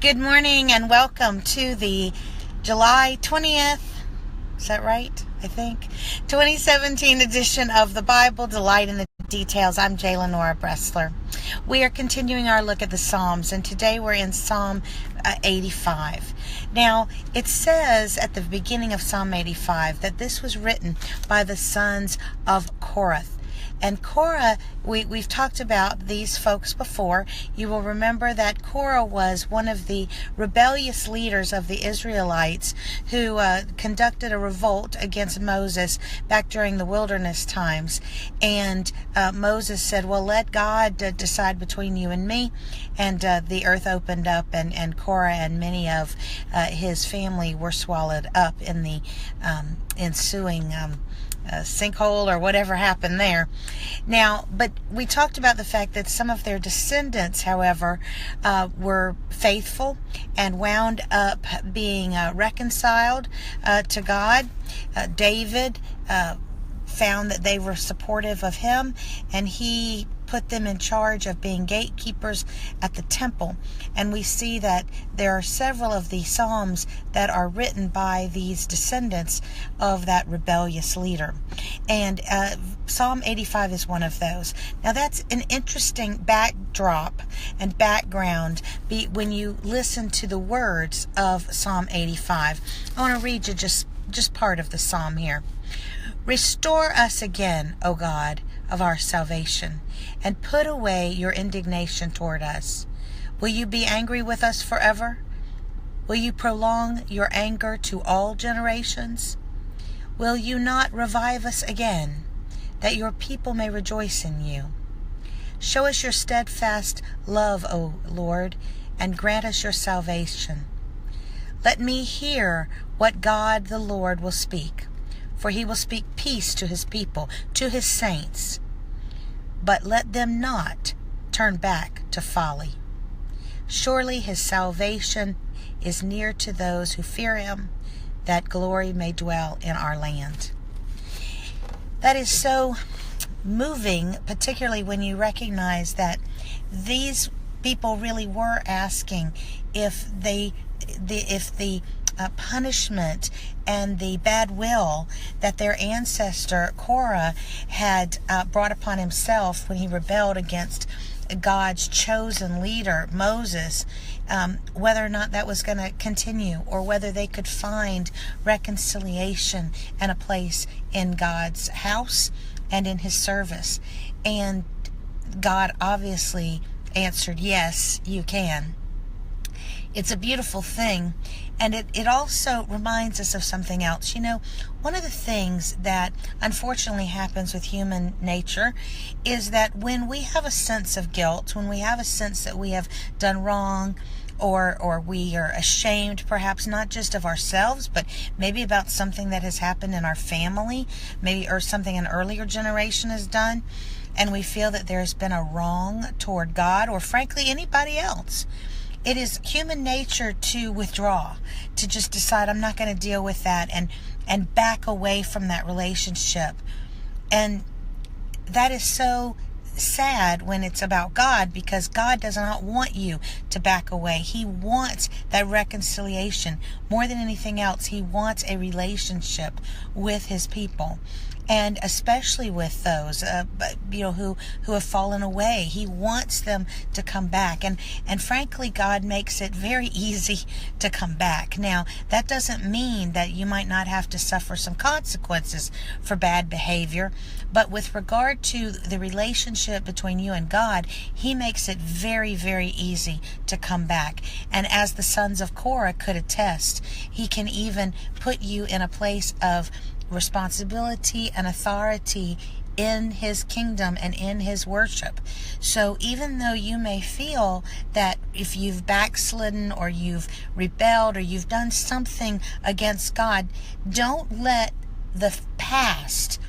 Good morning and welcome to the July 20th, is that right? I think, 2017 edition of the Bible Delight in the Details. I'm J. Lenora Bressler. We are continuing our look at the Psalms, and today we're in Psalm 85. Now, it says at the beginning of Psalm 85 that this was written by the sons of Korah. And Korah, we've talked about these folks before. You will remember that Korah was one of the rebellious leaders of the Israelites who conducted a revolt against Moses back during the wilderness times. And Moses said, well, let God decide between you and me. And the earth opened up, and Korah and many of his family were swallowed up in the ensuing sinkhole or whatever happened there. Now, but we talked about the fact that some of their descendants, however, were faithful and wound up being reconciled to God. David found that they were supportive of him, and he put them in charge of being gatekeepers at the temple. And we see that there are several of the Psalms that are written by these descendants of that rebellious leader. And Psalm 85 is one of those. Now that's an interesting backdrop and background when you listen to the words of Psalm 85. I want to read you just part of the psalm here. Restore us again, O God, of our salvation, and put away your indignation toward us. Will you be angry with us forever? Will you prolong your anger to all generations? Will you not revive us again, that your people may rejoice in you? Show us your steadfast love, O Lord, and grant us your salvation. Let me hear what God the Lord will speak, for he will speak peace to his people, to his saints. But let them not turn back to folly. Surely his salvation is near to those who fear him, that glory may dwell in our land. That is so moving, particularly when you recognize that these people really were asking if the punishment and the bad will that their ancestor Korah had brought upon himself when he rebelled against God's chosen leader, Moses, whether or not that was going to continue, or whether they could find reconciliation and a place in God's house and in his service. And God obviously answered, yes, you can. It's a beautiful thing, and it also reminds us of something else. You know, one of the things that unfortunately happens with human nature is that when we have a sense of guilt, when we have a sense that we have done wrong, or we are ashamed, perhaps not just of ourselves, but maybe about something that has happened in our family, maybe or something an earlier generation has done, and we feel that there's been a wrong toward God or frankly anybody else. It is human nature to withdraw, to just decide I'm not going to deal with that and back away from that relationship. And that is so sad when it's about God, because God does not want you to back away. He wants that reconciliation. More than anything else, he wants a relationship with his people. And especially with those, who have fallen away. He wants them to come back. And frankly, God makes it very easy to come back. Now, that doesn't mean that you might not have to suffer some consequences for bad behavior. But with regard to the relationship between you and God, he makes it very, very easy to come back. And as the sons of Korah could attest, he can even put you in a place of responsibility and authority in his kingdom and in his worship. So even though you may feel that if you've backslidden or you've rebelled or you've done something against God, don't let the past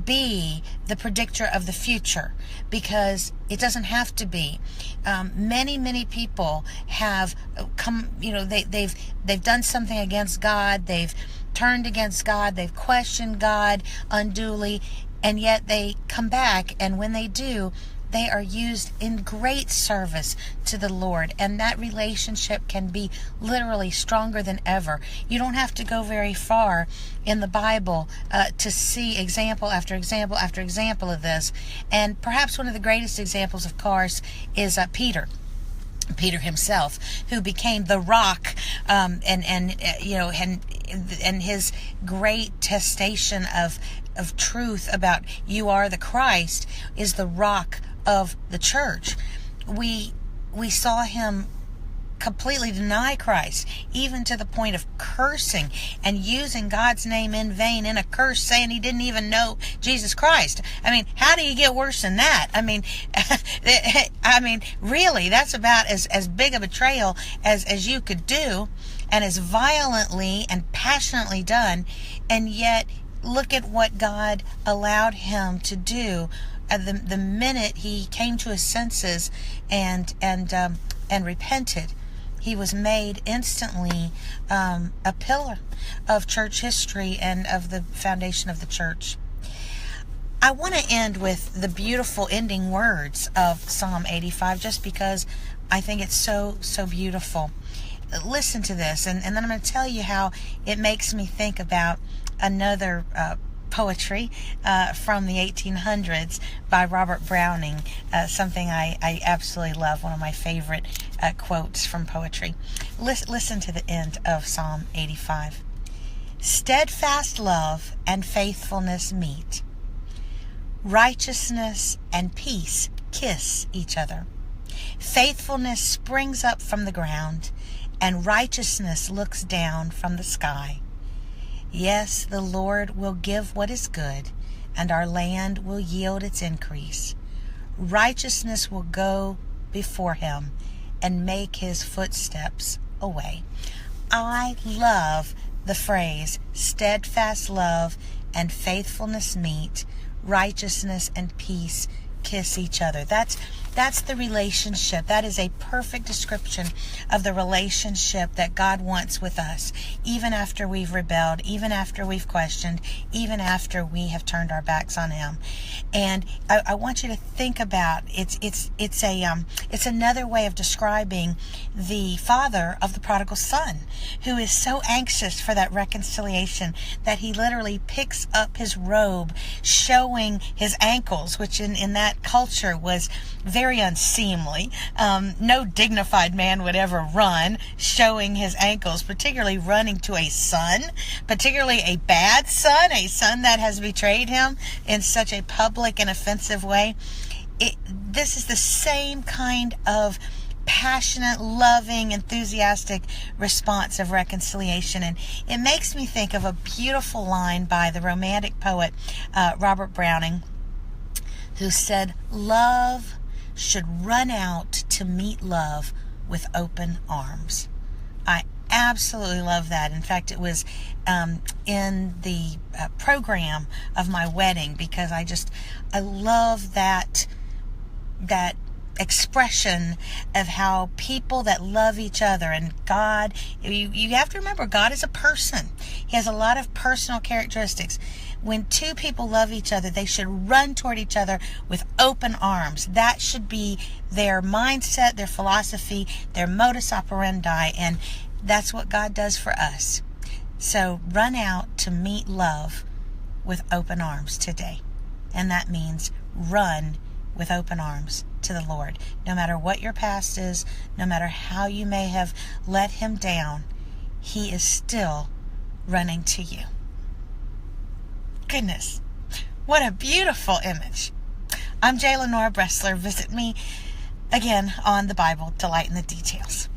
be the predictor of the future, because it doesn't have to be. Many people have come, they've done something against God, they've turned against God, they've questioned God unduly, and yet they come back, and when they do, they are used in great service to the Lord, and that relationship can be literally stronger than ever. You don't have to go very far in the Bible to see example after example after example of this. And perhaps one of the greatest examples, of course, is Peter himself, who became the rock, and his great testation of truth about you are the Christ is the rock of the church. We saw him completely deny Christ, even to the point of cursing and using God's name in vain in a curse, saying he didn't even know Jesus Christ. I mean, how do you get worse than that? I mean, really, that's about as big a betrayal as you could do, and as violently and passionately done. And yet, look at what God allowed him to do the minute he came to his senses and repented. He was made instantly a pillar of church history and of the foundation of the church. I want to end with the beautiful ending words of Psalm 85, just because I think it's so beautiful. Listen to this, and then I'm going to tell you how it makes me think about another poetry from the 1800s by Robert Browning, something I absolutely love, one of my favorite quotes from poetry. Listen to the end of Psalm 85. Steadfast love and faithfulness meet. Righteousness and peace kiss each other. Faithfulness springs up from the ground, and righteousness looks down from the sky. Yes, the Lord will give what is good, and our land will yield its increase. Righteousness will go before him and make his footsteps a way. I love the phrase, steadfast love and faithfulness meet, righteousness and peace kiss each other. That's the relationship. That is a perfect description of the relationship that God wants with us, even after we've rebelled, even after we've questioned, even after we have turned our backs on him. And I want you to think about it's another way of describing the father of the prodigal son, who is so anxious for that reconciliation that he literally picks up his robe, showing his ankles, which in that culture was very unseemly. No dignified man would ever run showing his ankles, particularly running to a son, particularly a bad son, a son that has betrayed him in such a public and offensive way. This is the same kind of passionate, loving, enthusiastic response of reconciliation. And it makes me think of a beautiful line by the Romantic poet Robert Browning, who said, "Love should run out to meet love with open arms." I absolutely love that. In fact, it was in the program of my wedding, because I love that expression of how people that love each other, and God, you have to remember, God is a person. He has a lot of personal characteristics. When two people love each other, they should run toward each other with open arms. That should be their mindset, their philosophy, their modus operandi, and that's what God does for us. So run out to meet love with open arms today. And that means run with open arms to the Lord. No matter what your past is, no matter how you may have let him down, he is still running to you. Goodness, what a beautiful image. I'm Jayla Nora Bressler. Visit me again on the Bible, Delight in the Details.